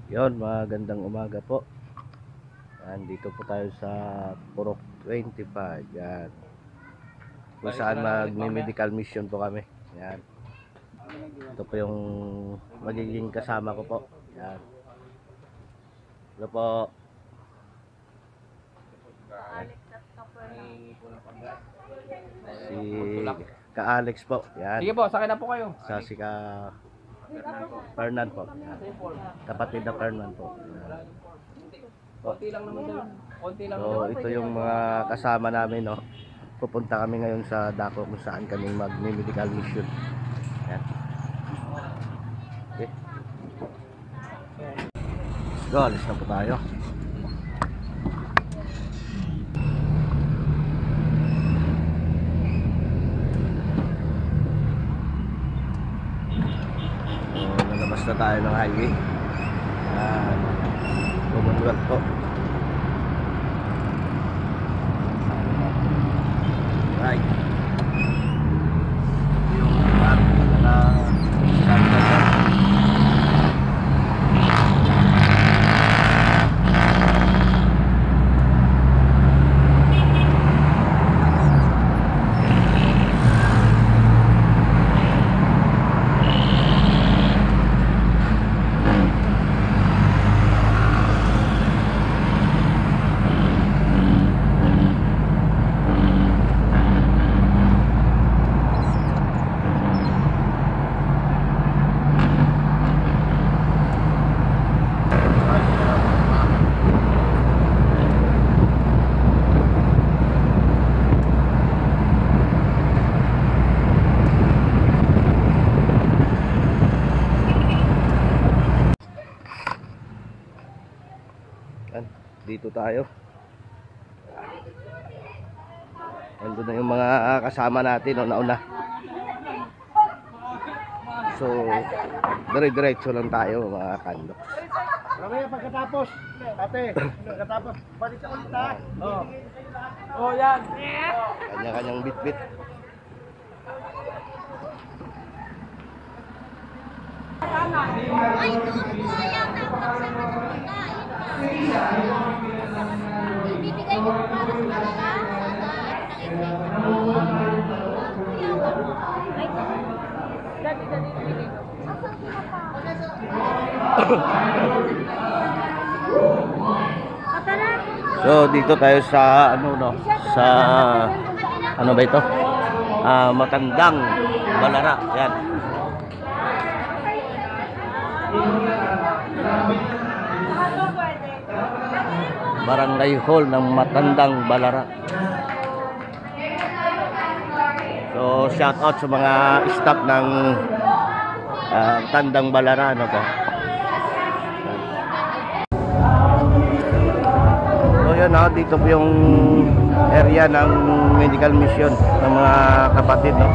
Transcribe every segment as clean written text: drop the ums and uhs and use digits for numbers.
Yon, magandang umaga po. Dito po tayo sa Purok 25. Yan. Kung saan magme-medical mission po kami. Yan. Ito po yung magiging kasama ko po. Yan. Ito po. Si Ka-Alex po. Yan. Sige po, sakay na po kayo. Sa si Ka Fernan po. Yan. Kapatid na Fernan po. Yan. Konti lang naman doon. Konti lang. So ito yung mga kasama namin, no. Pupunta kami ngayon sa Dako kung saan kami mag-medical mission. Yan. Okay. Let's go, alis na po tayo. So, nalabas na tayo ng highway. Commonwealth po. Right. Yung dito tayo. Nandun na yung mga kasama natin, no, nauna. So dire-diretso lang tayo mga kando. Mamaya pagkatapos, ate, pagkatapos, balik ka ulit ha. Oh, yan. Kanya-kanyang bit-bit. Ay, doon po yan. Ibibigay ko para sa kanila. So dito tayo sa ano, no, sa ano ba ito? Matandang Balara. Yan. Barangay Hall ng Matandang Balara. So shout out sa mga staff ng Tandang Balara, ano po. So yun, dito po yung area ng medical mission ng mga kapatid, no.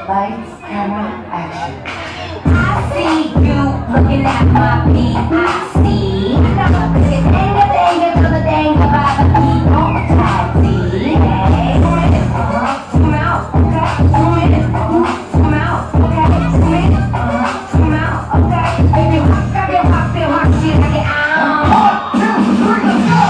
Lights, camera, action. I see you looking at my feet. I see. It's anything until the thing about the feet on the taxi. Hey, come out, okay? Come out, okay? Come out, okay? Baby, I feel my shit, I get out. 1, 2, 3, let's go.